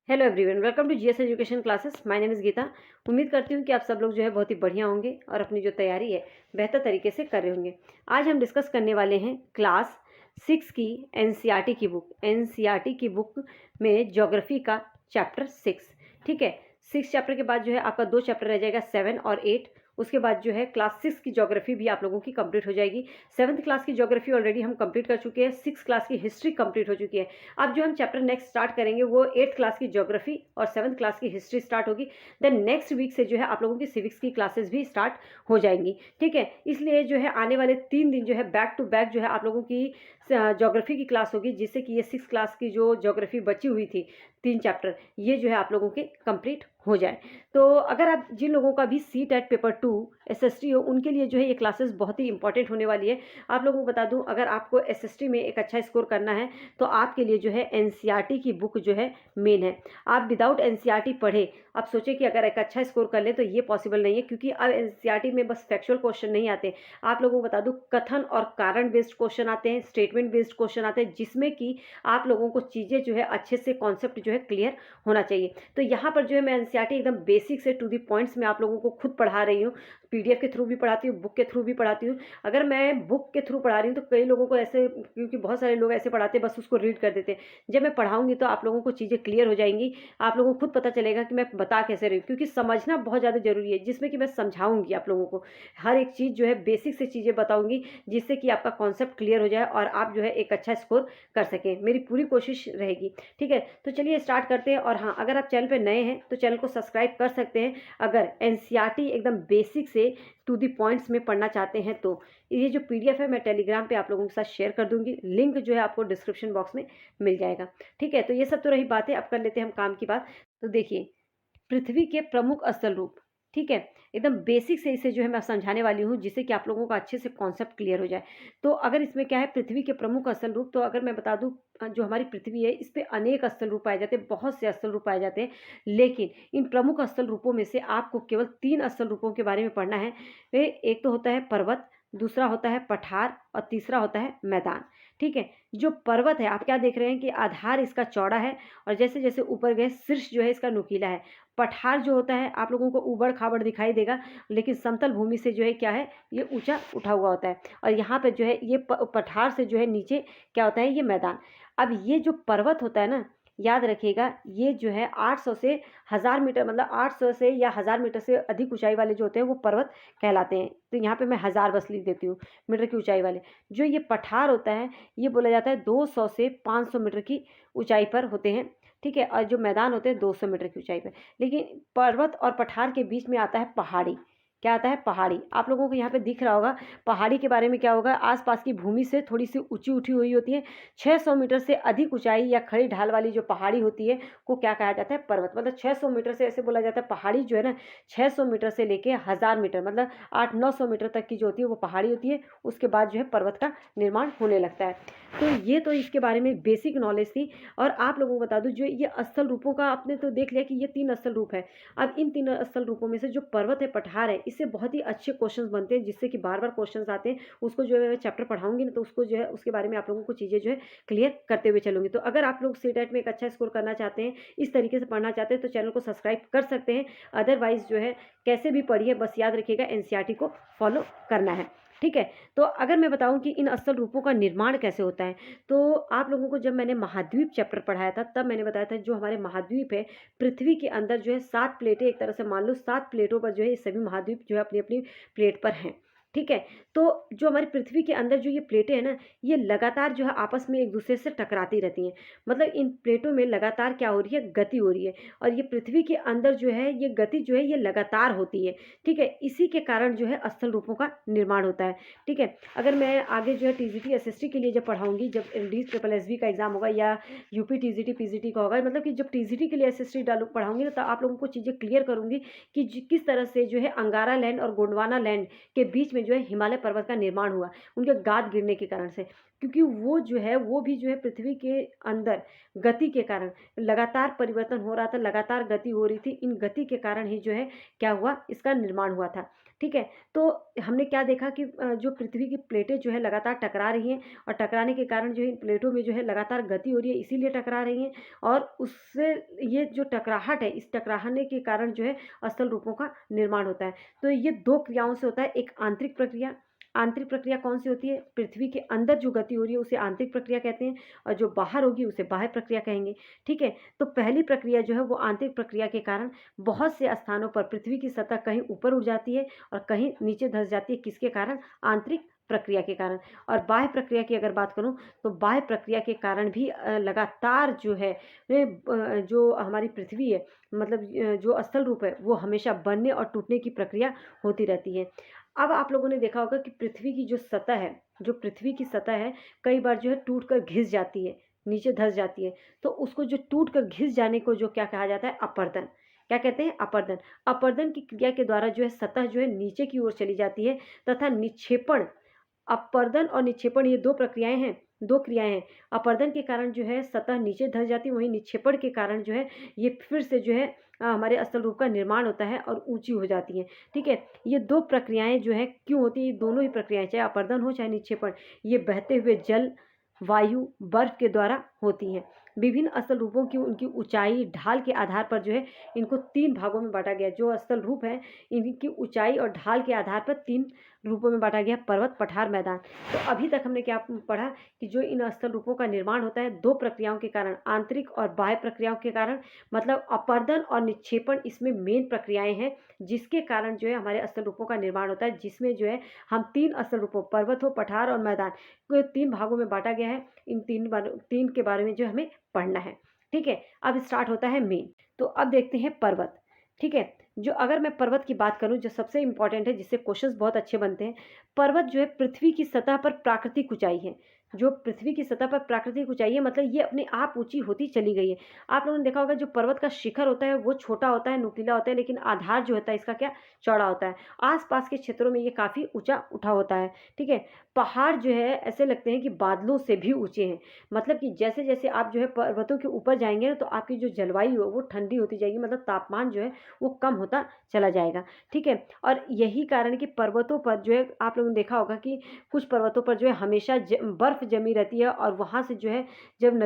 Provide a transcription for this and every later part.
Hello everyone, welcome to GS education classes. My name is Geeta. उम्मीद करती हूँ कि आप सब लोग जो है बहुत ही बढ़िया होंगे और अपनी जो तैयारी है बेहतर तरीके से कर रहे होंगे। आज हम डिस्कस करने वाले हैं क्लास 6 की एनसीईआरटी की बुक। एनसीईआरटी की बुक में ज्योग्राफी का चैप्टर 6। ठीक है, 6 चैप्टर के बाद जो है आपका 2 चैप्टर रह जाएगा, 7 और 8। उसके बाद जो है क्लास 6 की ज्योग्राफी भी आप लोगों की कंप्लीट हो जाएगी। 7th क्लास की ज्योग्राफी ऑलरेडी हम कंप्लीट कर चुके हैं, 6 क्लास की हिस्ट्री कंप्लीट हो चुकी है। अब जो हम चैप्टर नेक्स्ट स्टार्ट करेंगे वो 8th क्लास की ज्योग्राफी और 7th क्लास की हिस्ट्री स्टार्ट होगी। देन नेक्स्ट वीक से जो है आप लोगों की सिविक्स की क्लासेस भी स्टार्ट हो जाएंगी। ठीक है, इसलिए जो है आने वाले 3 दिन जो है बैक टू बैक जो है आप लोगों की ज्योग्राफी की क्लास होगी, जिससे कि ये 6 क्लास की जो ज्योग्राफी बची हुई थी 3 चैप्टर, ये जो है आप लोगों के कंप्लीट हो जाए। तो अगर आप जिन लोगों का भी सी टेट पेपर 2 एसएसटी हो, उनके लिए जो है ये क्लासेस बहुत ही इंपॉर्टेंट होने वाली है। आप लोगों को बता दूं, अगर आपको एसएसटी में एक अच्छा स्कोर करना है तो आपके लिए जो है एनसीईआरटी की बुक जो है मेन है। आप विदाउट एनसीईआरटी पढ़े आप सोचें कि अगर एक अच्छा स्कोर कर ले तो ये पॉसिबल नहीं है, क्योंकि अब एनसीईआरटी में बस फैक्चुअल क्वेश्चन नहीं आते। आप लोगों को बता दूं, कथन और कारण बेस्ड क्वेश्चन आते हैं, स्टेटमेंट बेस्ड क्वेश्चन आते हैं, जिसमें कि आप लोगों को चीज़ें जो है अच्छे से कॉन्सेप्ट जो है क्लियर होना चाहिए। तो यहाँ पर जो है मैं एनसीईआरटी एकदम बेसिक से टू दी पॉइंट्स में आप लोगों को खुद पढ़ा रही हूँ। पीडीएफ के थ्रू भी पढ़ाती हूँ, बुक के थ्रू भी पढ़ाती हूँ। अगर मैं बुक के थ्रू पढ़ा रही हूँ तो कई लोगों को ऐसे, क्योंकि बहुत सारे लोग ऐसे पढ़ाते हैं बस उसको रीड कर देते हैं। जब मैं पढ़ाऊंगी तो आप लोगों को चीज़ें क्लियर हो जाएंगी, आप लोगों को खुद पता चलेगा कि मैं बता कैसे रही हूँ, क्योंकि समझना बहुत ज़्यादा जरूरी है, जिसमें कि मैं समझाऊंगी आप लोगों को हर एक चीज़ जो है बेसिक से चीज़ें बताऊंगी, जिससे कि आपका कॉन्सेप्ट क्लियर हो जाए और आप जो है एक अच्छा स्कोर कर सकें। मेरी पूरी कोशिश रहेगी। ठीक है, तो चलिए स्टार्ट करते हैं। और हाँ, अगर आप चैनल पर नए हैं तो चैनल को सब्सक्राइब कर सकते हैं, अगर एनसीईआरटी एकदम बेसिक से टू दी पॉइंट्स में पढ़ना चाहते हैं तो। ये जो पीडीएफ है मैं टेलीग्राम पे आप लोगों के साथ शेयर कर दूंगी, लिंक जो है आपको डिस्क्रिप्शन बॉक्स में मिल जाएगा। ठीक है, तो ये सब तो रही बातें, अब कर लेते हैं हम काम की बात। तो देखिए, पृथ्वी के प्रमुख स्थल रूप। ठीक है, एकदम बेसिक से इसे जो है मैं समझाने वाली हूँ, जिससे कि आप लोगों का अच्छे से कॉन्सेप्ट क्लियर हो जाए। तो अगर इसमें क्या है, पृथ्वी के प्रमुख स्थल रूप, तो अगर मैं बता दूं, जो हमारी पृथ्वी है इस पे अनेक स्थल रूप पाए जाते हैं, बहुत से स्थल रूप पाए जाते हैं, लेकिन इन प्रमुख स्थल रूपों में से आपको केवल 3 स्थल रूपों के बारे में पढ़ना है। एक तो होता है पर्वत, दूसरा होता है पठार और तीसरा होता है मैदान। ठीक है, जो पर्वत है आप क्या देख रहे हैं कि आधार इसका चौड़ा है और जैसे जैसे ऊपर गए शीर्ष जो है इसका नुकीला है। पठार जो होता है आप लोगों को ऊबड़ खाबड़ दिखाई देगा, लेकिन समतल भूमि से जो है क्या है, ये ऊंचा उठा हुआ होता है। और यहाँ पे जो है ये पठार से जो है नीचे क्या होता है, ये मैदान। अब ये जो पर्वत होता है ना, याद रखिएगा, ये जो है 800 से 1000 मीटर, मतलब 800 से या 1000 मीटर से अधिक ऊंचाई वाले जो होते हैं वो पर्वत कहलाते हैं। तो यहाँ पे मैं 1000 बस लिख देती हूँ, मीटर की ऊंचाई वाले। जो ये पठार होता है ये बोला जाता है 200 से 500 मीटर की ऊंचाई पर होते हैं। ठीक है, और जो मैदान होते हैं 200 मीटर की ऊंचाई पर। लेकिन पर्वत और पठार के बीच में आता है पहाड़ी। क्या आता है, पहाड़ी। आप लोगों को यहाँ पे दिख रहा होगा, पहाड़ी के बारे में क्या होगा, आसपास की भूमि से थोड़ी सी ऊंची उठी हुई होती है। 600 मीटर से अधिक ऊंचाई या खड़ी ढाल वाली जो पहाड़ी होती है को क्या कहा जाता है, पर्वत। मतलब 600 मीटर से, ऐसे बोला जाता है पहाड़ी जो है ना, 600 मीटर से लेके 1000 मीटर, मतलब 800-900 मीटर तक की जो होती है वो पहाड़ी होती है। उसके बाद जो है पर्वत का निर्माण होने लगता है। तो ये तो इसके बारे में बेसिक नॉलेज थी। और आप लोगों को बता दूं, जो ये स्थल रूपों का आपने तो देख लिया कि ये 3 स्थल रूप है। अब इन 3 स्थल रूपों में से जो पर्वत है, पठार है, इससे बहुत ही अच्छे क्वेश्चंस बनते हैं, जिससे कि बार बार क्वेश्चंस आते हैं। उसको जो है मैं चैप्टर पढ़ाऊंगी ना, तो उसको जो है उसके बारे में आप लोगों को चीज़ें जो है क्लियर करते हुए चलूंगी। तो अगर आप लोग सीटेट में एक अच्छा स्कोर करना चाहते हैं, इस तरीके से पढ़ना चाहते हैं, तो चैनल को सब्सक्राइब कर सकते हैं। अदरवाइज जो है कैसे भी पढ़िए, बस याद रखिएगा एनसीईआरटी को फॉलो करना है। ठीक है, तो अगर मैं बताऊं कि इन स्थल रूपों का निर्माण कैसे होता है, तो आप लोगों को जब मैंने महाद्वीप चैप्टर पढ़ाया था तब मैंने बताया था, जो हमारे महाद्वीप है, पृथ्वी के अंदर जो है 7 प्लेटें, एक तरह से मान लो 7 प्लेटों पर जो है ये सभी महाद्वीप जो है अपनी अपनी प्लेट पर हैं। ठीक है, तो जो हमारी पृथ्वी के अंदर जो ये प्लेटें हैं ना, ये लगातार जो है आपस में एक दूसरे से टकराती रहती हैं। मतलब इन प्लेटों में लगातार क्या हो रही है, गति हो रही है। और ये पृथ्वी के अंदर जो है ये गति जो है ये लगातार होती है। ठीक है, इसी के कारण जो है स्थल रूपों का निर्माण होता है। ठीक है, अगर मैं आगे जो है टीजीटी एसएसटी के लिए जब पढ़ाऊंगी, जब DSSSB का एग्जाम होगा या यूपी टीजीटी पीजीटी का होगा, मतलब कि जब टीजीटी के लिए एसएसटी डालू पढ़ाऊंगी ना, तो आप लोगों को चीज़ें क्लियर करूंगी कि किस तरह से जो है अंगारा लैंड और गोंडवाना लैंड के बीच में जो है हिमालय पर्वत का निर्माण हुआ, उनके गाद गिरने के कारण से। क्योंकि वो जो है वो भी जो है पृथ्वी के अंदर गति के कारण लगातार परिवर्तन हो रहा था, लगातार गति हो रही थी। इन गति के कारण ही जो है क्या हुआ, इसका निर्माण हुआ था। ठीक है। तो हमने क्या देखा कि जो पृथ्वी की प्लेटें जो है लगातार टकरा रही हैं और टकराने के कारण जो है इन प्लेटों में जो है लगातार गति हो रही है, इसीलिए टकरा रही हैं और उससे ये जो टकराहट है, इस टकराने के कारण जो है अस्थल रूपों का निर्माण होता है। तो ये 2 क्रियाओं से होता है, एक आंतरिक प्रक्रिया कौन सी होती है? पृथ्वी के अंदर जो गति हो रही है उसे आंतरिक प्रक्रिया कहते हैं और जो बाहर होगी उसे बाह्य प्रक्रिया कहेंगे। ठीक है। तो पहली प्रक्रिया जो है वो आंतरिक प्रक्रिया के कारण बहुत से स्थानों पर पृथ्वी की सतह कहीं ऊपर उठ जाती है और कहीं नीचे धंस जाती है। किसके कारण? आंतरिक प्रक्रिया के कारण। और बाह्य प्रक्रिया की अगर बात करूं तो बाह्य प्रक्रिया के कारण भी लगातार जो है जो हमारी पृथ्वी है, मतलब जो स्थल रूप है वो हमेशा बनने और टूटने की प्रक्रिया होती रहती है। अब आप लोगों ने देखा होगा कि पृथ्वी की जो सतह है, जो पृथ्वी की सतह है, कई बार जो है टूट कर घिस जाती है, नीचे धंस जाती है। तो उसको जो टूट कर घिस जाने को जो क्या कहा जाता है? अपरदन। क्या कहते हैं? अपरदन। अपरदन की क्रिया के द्वारा जो है सतह जो है नीचे की ओर चली जाती है तथा निक्षेपण, अपरदन और निक्षेपण ये 2 प्रक्रियाएं हैं, 2 क्रियाएं हैं। अपरदन के कारण जो है सतह नीचे धंस जाती है, वहीं निक्षेपण के कारण जो है ये फिर से जो है हमारे स्थल रूप का निर्माण होता है और ऊंची हो जाती है। ठीक है। ये 2 प्रक्रियाएं जो है क्यों होती है? ये दोनों ही प्रक्रियाएं, चाहे अपरदन हो चाहे निक्षेपण, ये बहते हुए जल, वायु, बर्फ के द्वारा होती हैं। विभिन्न स्थल रूपों की उनकी ऊंचाई, ढाल के आधार पर जो है इनको 3 भागों में बांटा गया। जो स्थल रूप है इनकी ऊंचाई और ढाल के आधार पर 3 रूपों में बांटा गया: पर्वत, पठार, मैदान। तो अभी तक हमने क्या पढ़ा कि जो इन स्थल रूपों का निर्माण होता है 2 प्रक्रियाओं के कारण, आंतरिक और बाह्य प्रक्रियाओं के कारण, मतलब अपरदन और निक्षेपण इसमें मेन प्रक्रियाएं हैं जिसके कारण जो है हमारे स्थल रूपों का निर्माण होता है, जिसमें जो है हम 3 स्थल रूपों, पर्वत हो, पठार और मैदान को 3 भागों में बांटा गया है। इन 3 के बारे में जो हमें पढ़ना है। ठीक है। अब स्टार्ट होता है मेन। तो अब देखते हैं पर्वत। ठीक है। जो अगर मैं पर्वत की बात करूं, जो सबसे इंपॉर्टेंट है, जिससे क्वेश्चंस बहुत अच्छे बनते हैं, पर्वत जो है पृथ्वी की सतह पर प्राकृतिक ऊंचाई है। जो पृथ्वी की सतह पर प्राकृतिक ऊंचाई है, मतलब ये अपने आप ऊंची होती चली गई है। आप लोगों ने देखा होगा जो पर्वत का शिखर होता है वो छोटा होता है, नुकीला होता है, लेकिन आधार जो होता है इसका क्या? चौड़ा होता है। आसपास के क्षेत्रों में ये काफ़ी ऊंचा उठा होता है। ठीक है। पहाड़ जो है ऐसे लगते हैं कि बादलों से भी ऊंचे हैं, मतलब कि जैसे जैसे आप जो है पर्वतों के ऊपर जाएंगे ना तो आपकी जो जलवायु है वो ठंडी होती जाएगी, मतलब तापमान जो है वो कम होता चला जाएगा। ठीक है। और यही कारण है कि पर्वतों पर जो है आप लोगों ने देखा होगा कि कुछ पर्वतों पर जो है हमेशा बर्फ जमी रहती है और वहाँ से जो है जब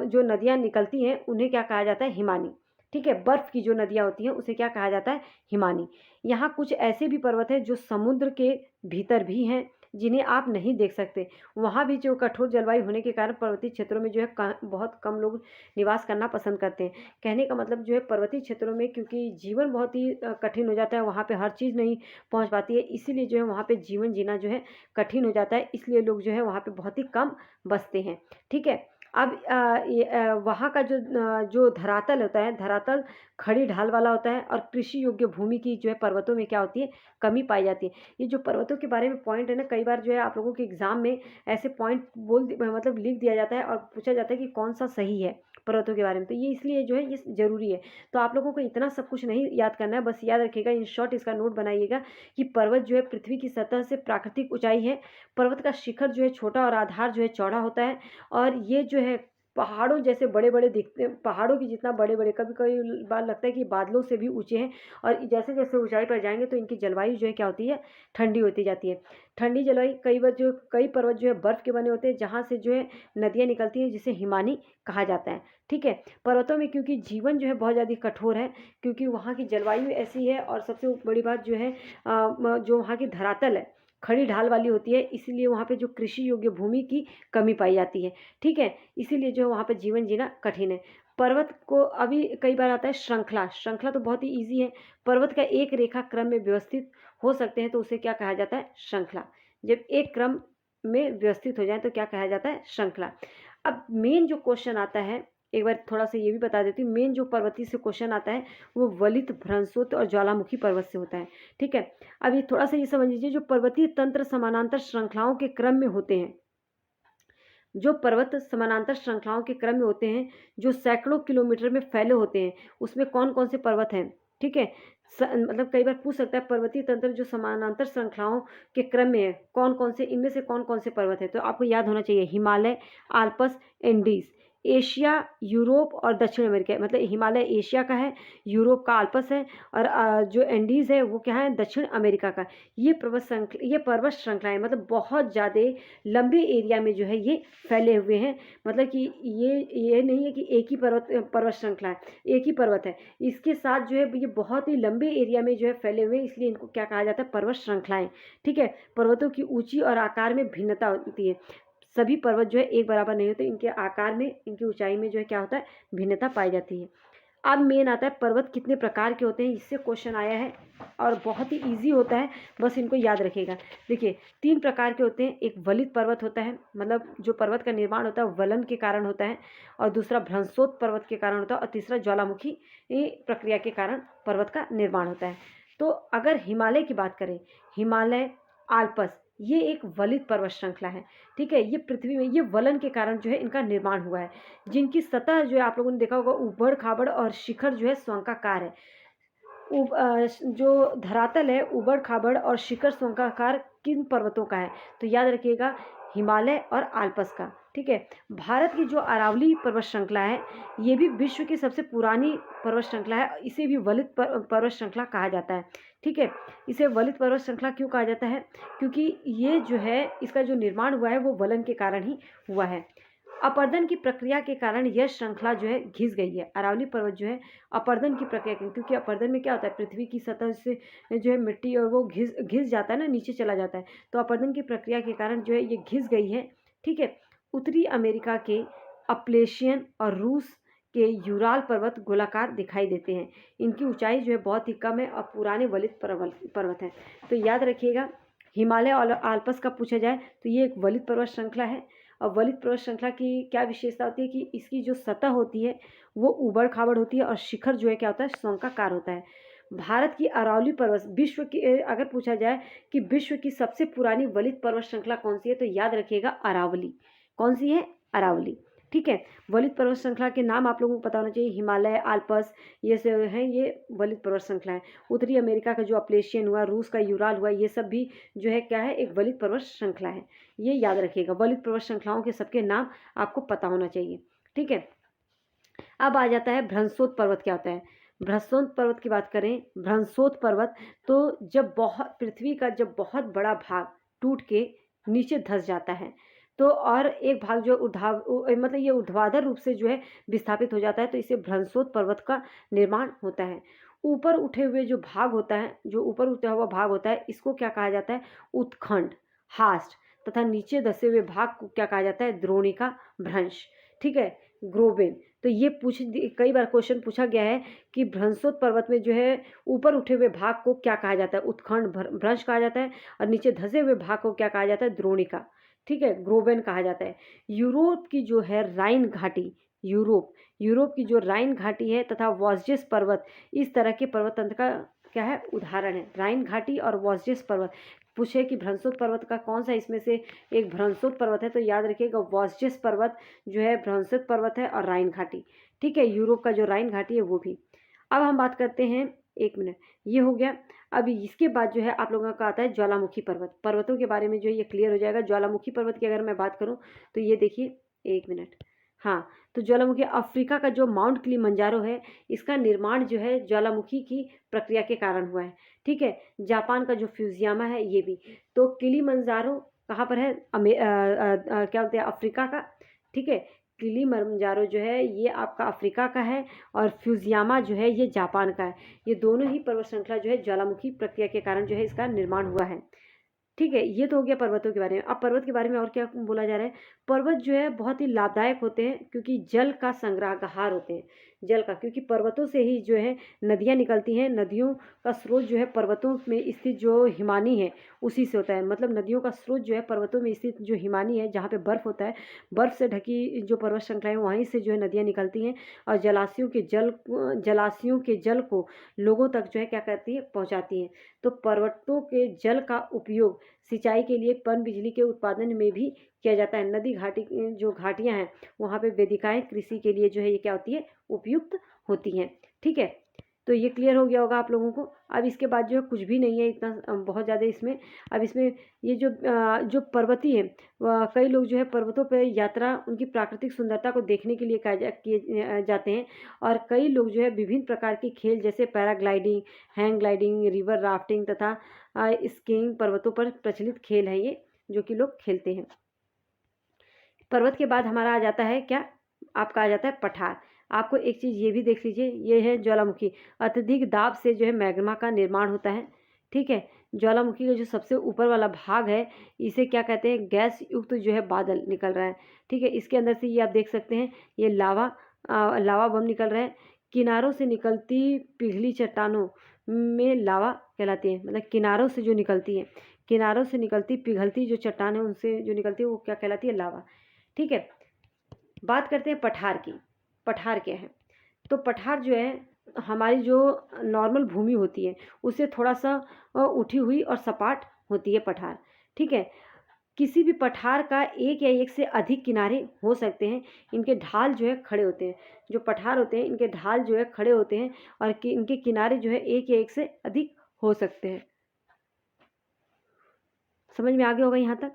जो नदियाँ निकलती हैं उन्हें क्या कहा जाता है? हिमानी। ठीक है। बर्फ की जो नदियाँ होती हैं उसे क्या कहा जाता है? हिमानी। यहाँ कुछ ऐसे भी पर्वत हैं जो समुद्र के भीतर भी हैं, जिन्हें आप नहीं देख सकते। वहाँ भी जो कठोर जलवायु होने के कारण पर्वतीय क्षेत्रों में जो है बहुत कम लोग निवास करना पसंद करते हैं। कहने का मतलब जो है पर्वतीय क्षेत्रों में क्योंकि जीवन बहुत ही कठिन हो जाता है, वहाँ पे हर चीज़ नहीं पहुँच पाती है, इसीलिए जो है वहाँ पे जीवन जीना जो है कठिन हो जाता है, इसलिए लोग जो है वहाँ पे बहुत ही कम बसते हैं। ठीक है। अब वहाँ का जो धरातल होता है, धरातल खड़ी ढाल वाला होता है और कृषि योग्य भूमि की जो है पर्वतों में क्या होती है? कमी पाई जाती है। ये जो पर्वतों के बारे में पॉइंट है ना, कई बार जो है आप लोगों के एग्जाम में ऐसे पॉइंट मतलब लिख दिया जाता है और पूछा जाता है कि कौन सा सही है पर्वतों के बारे में। तो ये इसलिए जो है ये ज़रूरी है। तो आप लोगों को इतना सब कुछ नहीं याद करना है, बस याद रखिएगा, इन शॉर्ट इसका नोट बनाइएगा कि पर्वत जो है पृथ्वी की सतह से प्राकृतिक ऊंचाई है। पर्वत का शिखर जो है छोटा और आधार जो है चौड़ा होता है और ये जो है पहाड़ों जैसे बड़े बड़े दिखते हैं, पहाड़ों की जितना बड़े बड़े, कभी कभी बार लगता है कि बादलों से भी ऊंचे हैं। और जैसे जैसे ऊंचाई पर जाएंगे तो इनकी जलवायु जो है क्या होती है? ठंडी होती जाती है। ठंडी जलवायु, कई पर्वत जो है बर्फ के बने होते हैं जहाँ से जो है नदियाँ निकलती हैं, जिसे हिमानी कहा जाता है। ठीक है। पर्वतों में क्योंकि जीवन जो है बहुत ज़्यादा कठोर है, क्योंकि वहाँ की जलवायु ऐसी है और सबसे बड़ी बात जो है जो वहाँ की धरातल है खड़ी ढाल वाली होती है, इसीलिए वहाँ पे जो कृषि योग्य भूमि की कमी पाई जाती है। ठीक है। इसीलिए जो है वहाँ पे जीवन जीना कठिन है। पर्वत को अभी कई बार आता है श्रृंखला। श्रृंखला तो बहुत ही ईजी है। पर्वत का एक रेखा क्रम में व्यवस्थित हो सकते हैं तो उसे क्या कहा जाता है? श्रृंखला। जब एक क्रम में व्यवस्थित हो जाए तो क्या कहा जाता है? श्रृंखला। अब मेन जो क्वेश्चन आता है, एक बार थोड़ा सा ये भी बता देती हूँ, मेन जो पर्वतीय से क्वेश्चन आता है वो वलित, भ्रंशोत्त और ज्वालामुखी पर्वत से होता है। ठीक है। अब ये थोड़ा सा ये समझ लीजिए, जो पर्वतीय तंत्र समानांतर श्रृंखलाओं के क्रम में होते हैं, जो पर्वत समानांतर श्रृंखलाओं के क्रम में होते हैं, जो सैकड़ों किलोमीटर में फैले होते हैं, उसमें कौन कौन से पर्वत हैं? ठीक है। मतलब कई बार पूछ सकता है पर्वतीय तंत्र जो समानांतर श्रृंखलाओं के क्रम में है, कौन कौन से, इनमें से कौन कौन से पर्वत है? तो आपको याद होना चाहिए Himalaya, Alps, Andes. Asia, Europe और दक्षिण अमेरिका, मतलब हिमालय एशिया का है, यूरोप का आल्प्स है, और जो एंडीज़ है वो क्या है, दक्षिण अमेरिका का। ये पर्वत श्रृंखलाएं मतलब बहुत ज़्यादा लंबे एरिया में जो है ये फैले हुए हैं। मतलब कि ये नहीं है कि एक ही पर्वत श्रृंखला है, एक ही पर्वत है, इसके साथ जो है ये बहुत ही लंबे एरिया में जो है फैले हुए हैं, इसलिए इनको क्या कहा जाता है, पर्वत श्रृंखलाएं। ठीक है। पर्वतों की ऊंची और आकार में भिन्नता होती है। सभी पर्वत जो है एक बराबर नहीं होते, इनके आकार में, इनकी ऊंचाई में जो है क्या होता है, भिन्नता पाई जाती है। अब मेन आता है पर्वत कितने प्रकार के होते हैं, इससे क्वेश्चन आया है और बहुत ही इजी होता है, बस इनको याद रखिएगा। देखिए 3 प्रकार के होते हैं। एक वलित पर्वत होता है, मतलब जो पर्वत का निर्माण होता है वलन के कारण होता है, और दूसरा भ्रंशोत पर्वत के कारण होता है, और तीसरा ज्वालामुखी प्रक्रिया के कारण पर्वत का निर्माण होता है। तो अगर हिमालय की बात करें, हिमालय, आल्प्स, ये एक वलित पर्वत श्रृंखला है। ठीक है। ये पृथ्वी में ये वलन के कारण जो है इनका निर्माण हुआ है, जिनकी सतह जो है आप लोगों ने देखा होगा उबड़ खाबड़ और शिखर जो है स्वंकाकार है। जो धरातल है उबड़ खाबड़ और शिखर स्वंकाकार किन पर्वतों का है, तो याद रखिएगा हिमालय और आल्प्स का। ठीक है। भारत की जो अरावली पर्वत श्रृंखला है, ये भी विश्व की सबसे पुरानी पर्वत श्रृंखला है, इसे भी वलित पर्वत श्रृंखला कहा जाता है। ठीक है। इसे वलित पर्वत श्रृंखला क्यों कहा जाता है, क्योंकि ये जो है इसका जो निर्माण हुआ है वो वलन के कारण ही हुआ है। अपर्दन की प्रक्रिया के कारण यह श्रृंखला जो है घिस गई है। अरावली पर्वत जो है अपर्दन की प्रक्रिया क्योंकि अपर्दन में क्या होता है, पृथ्वी की सतह से जो है मिट्टी और वो घिस जाता है ना, नीचे चला जाता है, तो अपर्दन की प्रक्रिया के कारण जो है ये घिस गई है। ठीक है। उत्तरी अमेरिका के अपलेशियन और रूस के यूराल पर्वत गोलाकार दिखाई देते हैं। इनकी ऊंचाई जो है बहुत ही कम है और पुराने वलित पर्वत हैं। तो याद रखिएगा, हिमालय और आल्प्स का पूछा जाए तो ये एक वलित पर्वत श्रृंखला है। और वलित पर्वत श्रृंखला की क्या विशेषता होती है कि इसकी जो सतह होती है वो ऊबड़ खाबड़ होती है और शिखर जो है क्या होता है, स्वंकाकार होता है। भारत की अरावली पर्वत विश्व की, अगर पूछा जाए कि विश्व की सबसे पुरानी वलित पर्वत श्रृंखला कौन सी है, तो याद रखिएगा अरावली। कौन सी है, अरावली। ठीक है। वलित पर्वत श्रृंखला के नाम आप लोगों को पता होना चाहिए, हिमालय, आल्प्स, ये सब हैं, ये वलित पर्वत श्रृंखला है। उत्तरी अमेरिका का जो अपलेशियन हुआ, रूस का यूराल हुआ, ये सब भी जो है क्या है, एक वलित पर्वत श्रृंखला है। ये याद रखिएगा, वलित पर्वत श्रृंखलाओं के सबके नाम आपको पता होना चाहिए। ठीक है। अब आ जाता है भ्रंशोत पर्वत क्या होता है। भ्रंशोत पर्वत की बात करें, भ्रंशोत पर्वत तो जब बहुत पृथ्वी का जब बहुत बड़ा भाग टूट के नीचे धंस जाता है, तो और एक भाग जो मतलब ये ऊर्ध्वाधर रूप से जो है विस्थापित हो जाता है, तो इसे भ्रंशोत पर्वत का निर्माण होता है। ऊपर उठे हुए जो भाग होता है, जो ऊपर उठा हुआ भाग होता है, इसको क्या कहा जाता है, उत्खंड, हास्ट, तथा नीचे धसे हुए भाग को क्या कहा जाता है, द्रोणिका, भ्रंश। ठीक है, ग्रोबेन। तो ये कई बार क्वेश्चन पूछा गया है कि भ्रंशोत पर्वत में जो है ऊपर उठे हुए भाग को क्या कहा जाता है, उत्खंड, भ्रंश कहा जाता है, और नीचे धसे हुए भाग को क्या कहा जाता है, द्रोणिका। ठीक है, ग्रोबेन कहा जाता है। यूरोप की जो है राइन घाटी, यूरोप की जो राइन घाटी है तथा वॉस्जेस पर्वत, इस तरह के पर्वत तंत्र का क्या है, उदाहरण है। राइन घाटी और वॉस्जेस पर्वत। पूछे कि भ्रंशोत पर्वत का कौन सा इसमें से एक भ्रंशोत पर्वत है, तो याद रखिएगा वॉस्जेस पर्वत जो है भ्रंशोत पर्वत है, और राइन घाटी। ठीक है, यूरोप का जो राइन घाटी है वो भी। अब हम बात करते हैं, एक मिनट, ये हो गया। अब इसके बाद जो है आप लोगों का आता है ज्वालामुखी पर्वत। पर्वतों के बारे में जो ये क्लियर हो जाएगा। ज्वालामुखी पर्वत की अगर मैं बात करूँ तो ये देखिए, एक मिनट, हाँ, तो ज्वालामुखी अफ्रीका का जो माउंट किलिमंजारो है, इसका निर्माण जो है ज्वालामुखी की प्रक्रिया के कारण हुआ है। ठीक है। जापान का जो फ्यूजियामा है ये भी। तो किलिमंजारो कहाँ पर है, क्या बोलते हैं, अफ्रीका का। ठीक है। किलिमंजारो जो है ये आपका अफ्रीका का है, और फ्यूजियामा जो है ये जापान का है। ये दोनों ही पर्वत श्रृंखला जो है ज्वालामुखी प्रक्रिया के कारण जो है इसका निर्माण हुआ है। ठीक है, ये तो हो गया पर्वतों के बारे में। अब पर्वत के बारे में और क्या बोला जा रहा है, पर्वत जो है बहुत ही लाभदायक होते हैं क्योंकि जल का संग्रहकार होते हैं। जल का, क्योंकि पर्वतों से ही जो है नदियाँ निकलती हैं। नदियों का स्रोत जो है पर्वतों में स्थित जो हिमानी है उसी से होता है। मतलब नदियों का स्रोत जो है पर्वतों में स्थित जो हिमानी है, जहाँ पे बर्फ़ होता है, बर्फ़ से ढकी जो पर्वत श्रृंखलाएं वहीं से जो है नदियाँ निकलती हैं, और जलाशयों के जल को लोगों तक जो है क्या करती है, पहुँचाती हैं। तो पर्वतों के जल का उपयोग सिंचाई के लिए, पनबिजली के उत्पादन में भी किया जाता है। नदी घाटी जो घाटियां हैं वहाँ पे वेदिकाएं कृषि के लिए जो है ये क्या होती है, उपयुक्त होती हैं। ठीक है। तो ये क्लियर हो गया होगा आप लोगों को। अब इसके बाद जो है कुछ भी नहीं है इतना बहुत ज़्यादा इसमें। अब इसमें ये जो पर्वतीय है, कई लोग जो है पर्वतों पर यात्रा उनकी प्राकृतिक सुंदरता को देखने के लिए किए जाते हैं। और कई लोग जो है विभिन्न प्रकार के खेल जैसे paragliding, hang gliding, river rafting तथा स्कीइंग पर्वतों पर प्रचलित खेल है ये, जो कि लोग खेलते हैं। पर्वत के बाद हमारा आ जाता है क्या, आपका आ जाता है पठार। आपको एक चीज़ ये भी देख लीजिए, ये है ज्वालामुखी। अत्यधिक दाब से जो है मैग्मा का निर्माण होता है। ठीक है, ज्वालामुखी का जो सबसे ऊपर वाला भाग है इसे क्या कहते हैं, गैस युक्त जो है बादल निकल रहा है। ठीक है, इसके अंदर से ये आप देख सकते हैं, ये लावा बम निकल रहा है। किनारों से निकलती पिघली चट्टानों में लावा कहलाती है, मतलब किनारों से जो निकलती है, किनारों से निकलती पिघलती जो चट्टान है उनसे जो निकलती है वो क्या कहलाती है, लावा। ठीक है, बात करते हैं पठार की। पठार क्या है, तो पठार जो है हमारी जो नॉर्मल भूमि होती है उससे थोड़ा सा उठी हुई और सपाट होती है पठार। ठीक है, किसी भी पठार का एक या एक से अधिक किनारे हो सकते हैं। इनके ढाल जो है खड़े होते हैं, जो पठार होते हैं इनके ढाल जो है खड़े होते हैं और इनके किनारे जो है एक या एक से अधिक हो सकते हैं। समझ में आ गया होगा यहाँ तक।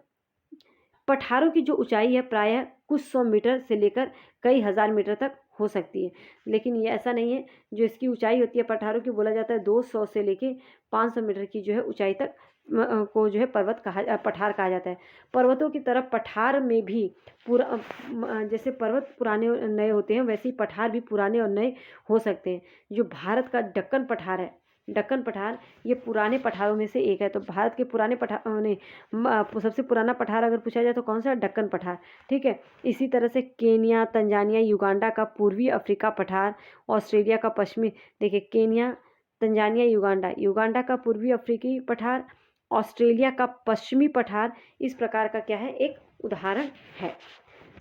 पठारों की जो ऊंचाई है प्रायः कुछ 100 मीटर से लेकर कई हज़ार मीटर तक हो सकती है, लेकिन ये ऐसा नहीं है। जो इसकी ऊंचाई होती है पठारों की, बोला जाता है 200 से लेकर 500 मीटर की जो है ऊंचाई तक को जो है पठार कहा जाता है। पर्वतों की तरफ पठार में भी जैसे पर्वत पुराने और नए होते हैं वैसे ही पठार भी पुराने और नए हो सकते हैं। जो भारत का दक्कन पठार है, दक्कन पठार ये पुराने पठारों में से एक है। तो भारत के पुराने पठार ने सबसे पुराना पठार अगर पूछा जाए तो कौन सा है, दक्कन पठार। ठीक है, इसी तरह से केनिया, तंजानिया, युगांडा का पूर्वी अफ्रीका पठार, ऑस्ट्रेलिया का पश्चिमी, देखिए केनिया, तंजानिया, युगांडा का पूर्वी अफ्रीकी पठार, ऑस्ट्रेलिया का पश्चिमी पठार इस प्रकार का क्या है, एक उदाहरण है।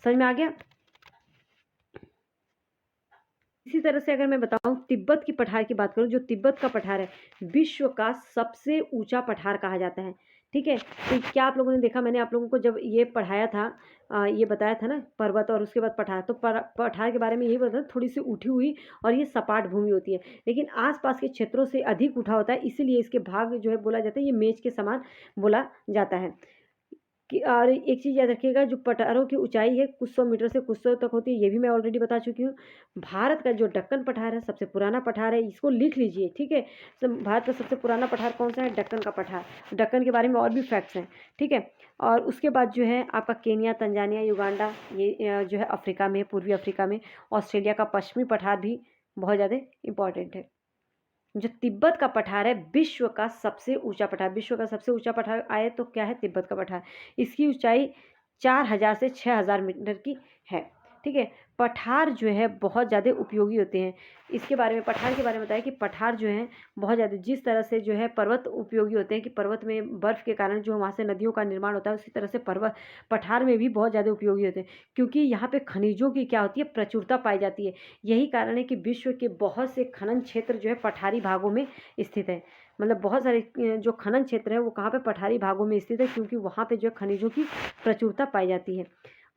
समझ में आ गया। इसी तरह से अगर मैं बताऊं तिब्बत की पठार की बात करूं, जो तिब्बत का पठार है विश्व का सबसे ऊंचा पठार कहा जाता है। ठीक है, तो क्या आप लोगों ने देखा, मैंने आप लोगों को जब ये पढ़ाया था ये बताया था ना पर्वत और उसके बाद पठार, तो पठार के बारे में यही बताया थोड़ी सी उठी हुई और ये सपाट भूमि होती है, लेकिन आसपास के क्षेत्रों से अधिक उठा होता है, इसीलिए इसके भाग जो है बोला जाता है ये मेज के समान बोला जाता है। कि और एक चीज़ याद रखिएगा, जो पठारों की ऊंचाई है कुछ 100 मीटर से कुछ 100 तक होती है, ये भी मैं ऑलरेडी बता चुकी हूँ। भारत का जो दक्कन पठार है सबसे पुराना पठार है, इसको लिख लीजिए। ठीक है, भारत का सबसे पुराना पठार कौन सा है, दक्कन का पठार। दक्कन के बारे में और भी फैक्ट्स हैं। ठीक है, और उसके बाद जो है आपका केनिया, तंजानिया, युगांडा, ये जो है अफ्रीका में, पूर्वी अफ्रीका में। ऑस्ट्रेलिया का पश्चिमी पठार भी बहुत ज़्यादा इंपॉर्टेंट है। जो तिब्बत का पठार है विश्व का सबसे ऊंचा पठार, विश्व का सबसे ऊंचा पठार आए तो क्या है, तिब्बत का पठार। इसकी ऊंचाई 4000 से 6000 मीटर की है। ठीक है, पठार जो है बहुत ज़्यादा उपयोगी होते हैं। इसके बारे में, पठार के बारे में बताया कि पठार जो है बहुत ज़्यादा, जिस तरह से जो है पर्वत उपयोगी होते हैं कि पर्वत में बर्फ़ के कारण जो वहाँ से नदियों का निर्माण होता है, उसी तरह से पठार में भी बहुत ज़्यादा उपयोगी होते हैं, क्योंकि यहाँ पे खनिजों की क्या होती है, प्रचुरता पाई जाती है। यही कारण है कि विश्व के बहुत से खनन क्षेत्र जो है पठारी भागों में स्थित है। मतलब बहुत सारे जो खनन क्षेत्र है वो कहाँ पे, पठारी भागों में स्थित है, क्योंकि वहाँ पे जो है खनिजों की प्रचुरता पाई जाती है।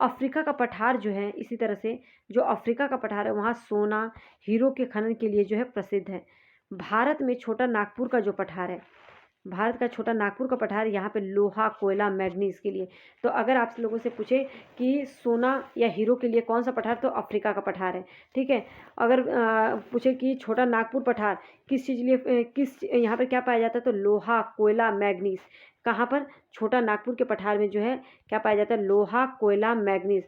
अफ्रीका का पठार जो है, इसी तरह से जो अफ्रीका का पठार है वहाँ सोना, हीरो के खनन के लिए जो है प्रसिद्ध है। भारत में छोटा नागपुर का जो पठार है, भारत का छोटा नागपुर का पठार, यहाँ पे लोहा, कोयला, मैग्नीज के लिए। तो अगर आप लोगों से पूछे कि सोना या हीरो के लिए कौन सा पठार, तो अफ्रीका का पठार है। ठीक है, अगर पूछे कि छोटा नागपुर पठार किस चीज़ लिए, किस यहाँ पर क्या पाया जाता है, तो लोहा, कोयला, मैग्नीज। कहाँ पर, छोटा नागपुर के पठार में जो है क्या पाया जाता है, लोहा, कोयला, मैग्नीज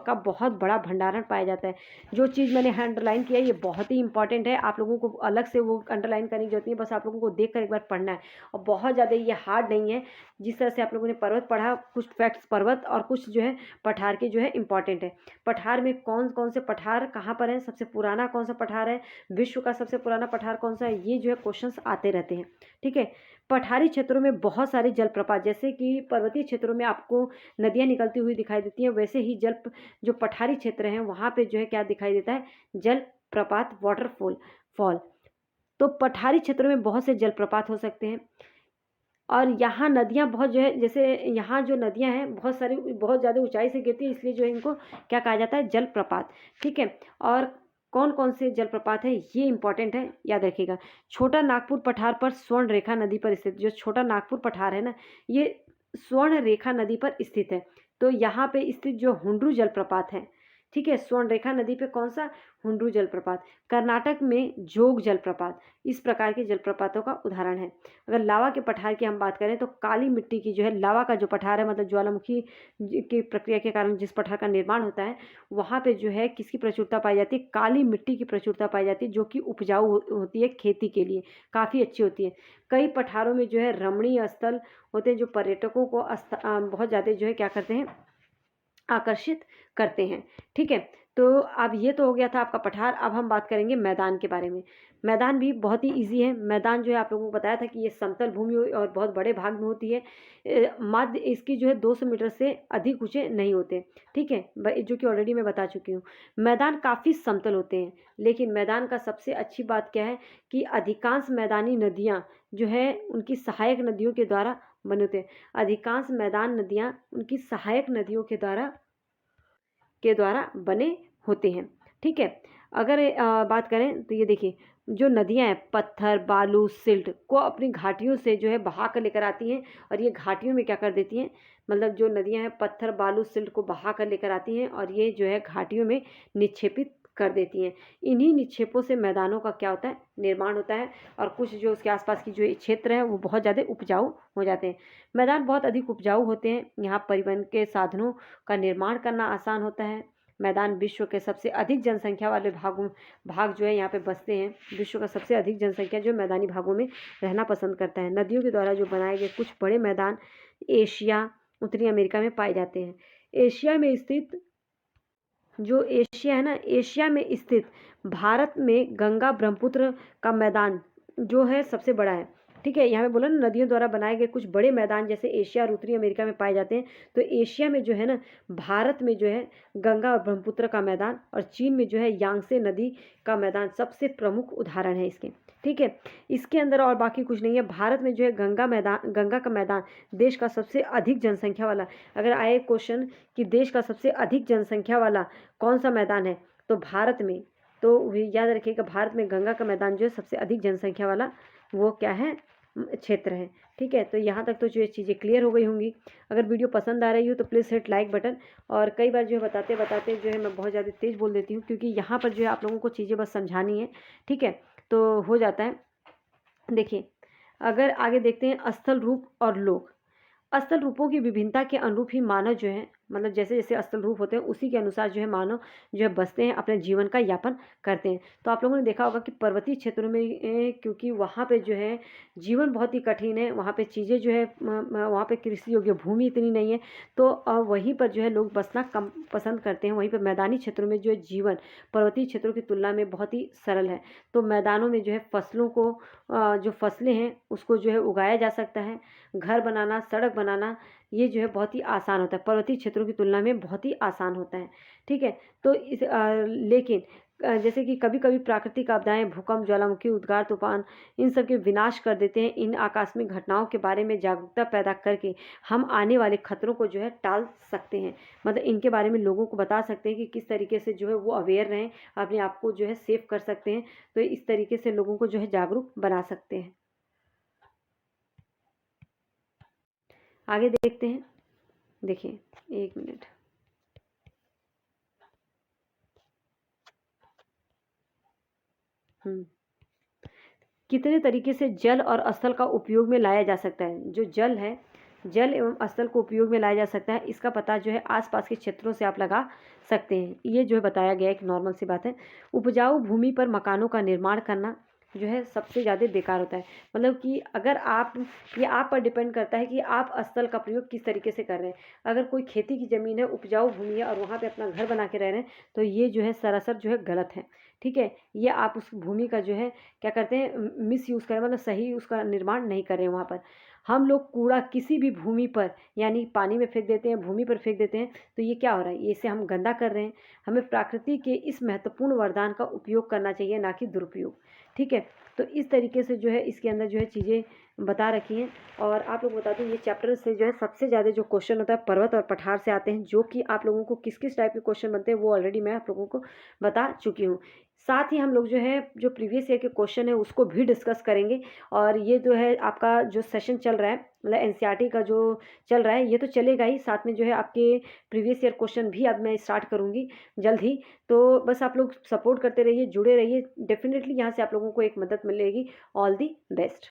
का बहुत बड़ा भंडारण पाया जाता है। जो चीज़ मैंने अंडरलाइन किया है ये बहुत ही इंपॉर्टेंट है, आप लोगों को अलग से वो अंडरलाइन करने की जरूरत नहीं है, बस आप लोगों को देख कर एक बार पढ़ना है। और बहुत ज़्यादा ये हार्ड नहीं है। जिस तरह से आप लोगों ने पर्वत पढ़ा, कुछ फैक्ट्स पर्वत और कुछ जो है पठार के जो है इंपॉर्टेंट है। पठार में कौन कौन से पठार कहाँ पर है, सबसे पुराना कौन सा पठार है, विश्व का सबसे पुराना पठार कौन सा है, ये जो है क्वेश्चंस आते रहते हैं। ठीक है, पठारी क्षेत्रों में बहुत सारे जलप्रपात, जैसे कि पर्वतीय क्षेत्रों में आपको नदियाँ निकलती हुई दिखाई देती हैं, वैसे ही जो पठारी क्षेत्र हैं वहाँ पे जो है क्या दिखाई देता है, जलप्रपात, वाटरफॉल। तो पठारी क्षेत्रों में बहुत से जलप्रपात हो सकते हैं। और यहाँ नदियाँ बहुत जो है, जैसे यहाँ जो नदियाँ हैं बहुत सारी बहुत ज़्यादा ऊंचाई से गिरती है, इसलिए जो है इनको क्या कहा जाता है, जलप्रपात। ठीक है, और कौन कौन से जलप्रपात है ये इंपॉर्टेंट है, याद रखिएगा। छोटा नागपुर पठार पर स्वर्ण रेखा नदी पर स्थित, जो छोटा नागपुर पठार है ना, ये स्वर्ण रेखा नदी पर स्थित है। तो यहाँ पे स्थित जो हुंड्रू जलप्रपात है, ठीक है, स्वर्ण रेखा नदी पे कौन सा, हुंड्रू जलप्रपात। कर्नाटक में जोग जलप्रपात, इस प्रकार के जलप्रपातों का उदाहरण है। अगर लावा के पठार की हम बात करें तो काली मिट्टी की जो है लावा का जो पठार है, मतलब ज्वालामुखी की प्रक्रिया के कारण जिस पठार का निर्माण होता है, वहाँ पे जो है किसकी प्रचुरता पाई जाती है, काली मिट्टी की प्रचुरता पाई जाती है, जो कि उपजाऊ होती है, खेती के लिए काफ़ी अच्छी होती है। कई पठारों में जो है रमणीय स्थल होते हैं, जो पर्यटकों को बहुत ज़्यादा जो है क्या करते हैं, आकर्षित करते हैं। ठीक है, तो अब ये तो हो गया था आपका पठार। अब हम बात करेंगे मैदान के बारे में। मैदान भी बहुत ही इजी है। मैदान जो है आप लोगों को बताया था कि ये समतल भूमि और बहुत बड़े भाग में होती है। मध्य इसकी जो है 200 मीटर से अधिक ऊंचे नहीं होते, ठीक है, जो कि ऑलरेडी मैं बता चुकी हूँ। मैदान काफ़ी समतल होते हैं, लेकिन मैदान का सबसे अच्छी बात क्या है कि अधिकांश मैदानी नदियाँ जो है उनकी सहायक नदियों के द्वारा बने होते हैं। अधिकांश मैदान नदियाँ उनकी सहायक नदियों के द्वारा बने होते हैं। ठीक है, अगर बात करें तो ये देखिए, जो नदियाँ हैं पत्थर, बालू, सिल्ट को अपनी घाटियों से जो है बहा कर लेकर आती हैं, और ये घाटियों में क्या कर देती हैं, मतलब जो नदियाँ हैं पत्थर, बालू, सिल्ट को बहा कर लेकर आती हैं और ये जो है घाटियों में निक्षेपित कर देती हैं। इन्हीं निक्षेपों से मैदानों का क्या होता है, निर्माण होता है, और कुछ जो उसके आसपास की जो क्षेत्र है वो बहुत ज़्यादा उपजाऊ हो जाते हैं। मैदान बहुत अधिक उपजाऊ होते हैं, यहाँ परिवहन के साधनों का निर्माण करना आसान होता है। मैदान विश्व के सबसे अधिक जनसंख्या वाले भाग जो है यहाँ पे बसते हैं। विश्व का सबसे अधिक जनसंख्या जो मैदानी भागों में रहना पसंद करता है। नदियों के द्वारा जो बनाए गए कुछ बड़े मैदान एशिया, उत्तरी अमेरिका में पाए जाते हैं। एशिया में स्थित जो एशिया है ना, एशिया में स्थित भारत में गंगा ब्रह्मपुत्र का मैदान जो है सबसे बड़ा है। ठीक है, यहाँ पे बोला ना नदियों द्वारा बनाए गए कुछ बड़े मैदान जैसे एशिया और उत्तरी अमेरिका में पाए जाते हैं। तो एशिया में जो है ना, भारत में जो है गंगा और ब्रह्मपुत्र का मैदान, और चीन में जो है यांगसे नदी का मैदान सबसे प्रमुख उदाहरण है इसके। ठीक है, इसके अंदर और बाकी कुछ नहीं है। भारत में जो है गंगा का मैदान देश का सबसे अधिक जनसंख्या वाला, अगर आए क्वेश्चन कि देश का सबसे अधिक जनसंख्या वाला कौन सा मैदान है, तो भारत में, तो याद रखिएगा भारत में गंगा का मैदान जो है सबसे अधिक जनसंख्या वाला वो क्या है, क्षेत्र है। ठीक है, तो यहाँ तक तो जो चीज़ें क्लियर हो गई होंगी। अगर वीडियो पसंद आ रही हो तो प्लीज़ हिट लाइक बटन। और कई बार जो है बताते बताते जो है मैं बहुत ज़्यादा तेज़ बोल देती हूँ, क्योंकि यहाँ पर जो है आप लोगों को चीज़ें बस समझानी है। ठीक है, तो हो जाता है। देखिए, अगर आगे देखते हैं स्थल रूप और लोक। स्थल रूपों की विभिन्नता के अनुरूप ही मानव जो है, मतलब जैसे जैसे स्थल रूप होते हैं उसी के अनुसार जो है मानव जो है बसते हैं, अपने जीवन का यापन करते हैं। तो आप लोगों ने देखा होगा कि पर्वतीय क्षेत्रों में क्योंकि वहाँ पे जो है जीवन बहुत ही कठिन है, वहाँ पे चीज़ें जो है वहाँ पे कृषि योग्य भूमि इतनी नहीं है, तो वहीं पर जो है लोग बसना कम पसंद करते हैं। वहीं पर मैदानी क्षेत्रों में जो है जीवन पर्वतीय क्षेत्रों की तुलना में बहुत ही सरल है। तो मैदानों में जो है फसलों को जो फसलें हैं उसको जो है उगाया जा सकता है। घर बनाना, सड़क बनाना, ये जो है बहुत ही आसान होता है, पर्वतीय क्षेत्रों की तुलना में बहुत ही आसान होता है। ठीक है, तो लेकिन जैसे कि कभी कभी प्राकृतिक आपदाएं, भूकंप, ज्वालामुखी, उद्गार, तूफान, इन सब के विनाश कर देते हैं। इन आकस्मिक घटनाओं के बारे में जागरूकता पैदा करके हम आने वाले खतरों को जो है टाल सकते हैं, मतलब इनके बारे में लोगों को बता सकते हैं कि किस तरीके से जो है वो अवेयर रहें, अपने आप को जो है सेफ कर सकते हैं। तो इस तरीके से लोगों को जो है जागरूक बना सकते हैं। आगे देखते हैं। देखिए, एक मिनट। कितने तरीके से जल और स्थल का उपयोग में लाया जा सकता है। जो जल है, जल एवं स्थल को उपयोग में लाया जा सकता है, इसका पता जो है आसपास के क्षेत्रों से आप लगा सकते हैं। ये जो है बताया गया है, एक नॉर्मल सी बात है। उपजाऊ भूमि पर मकानों का निर्माण करना जो है सबसे ज़्यादा बेकार होता है। मतलब कि अगर आप, ये आप पर डिपेंड करता है कि आप स्थल का प्रयोग किस तरीके से कर रहे हैं। अगर कोई खेती की ज़मीन है, उपजाऊ भूमि है, और वहाँ पे अपना घर बना के रह रहे हैं, तो ये जो है सरासर जो है गलत है। ठीक है, ये आप उस भूमि का जो है क्या करते हैं, मिस यूज़ करें, मतलब सही उसका निर्माण नहीं कर रहे हैं। वहाँ पर हम लोग कूड़ा किसी भी भूमि पर, यानी पानी में फेंक देते हैं, भूमि पर फेंक देते हैं, तो ये क्या हो रहा है, ये इसे हम गंदा कर रहे हैं। हमें प्रकृति के इस महत्वपूर्ण वरदान का उपयोग करना चाहिए, ना कि दुरुपयोग। ठीक है, तो इस तरीके से जो है इसके अंदर जो है चीज़ें बता रखी हैं। और आप लोग बता दें, ये चैप्टर से जो है सबसे ज़्यादा जो क्वेश्चन होता है पर्वत और पठार से आते हैं, जो कि आप लोगों को किस किस टाइप के क्वेश्चन बनते हैं वो ऑलरेडी मैं आप लोगों को बता चुकी हूँ। साथ ही हम लोग जो है जो प्रीवियस ईयर के क्वेश्चन है उसको भी डिस्कस करेंगे। और ये जो है आपका जो सेशन चल रहा है, मतलब एनसीईआरटी का जो चल रहा है, ये तो चलेगा ही, साथ में जो है आपके प्रीवियस ईयर क्वेश्चन भी अब मैं स्टार्ट करूँगी जल्द ही। तो बस आप लोग सपोर्ट करते रहिए, जुड़े रहिए, डेफिनेटली यहाँ से आप लोगों को एक मदद मिलेगी। All the best.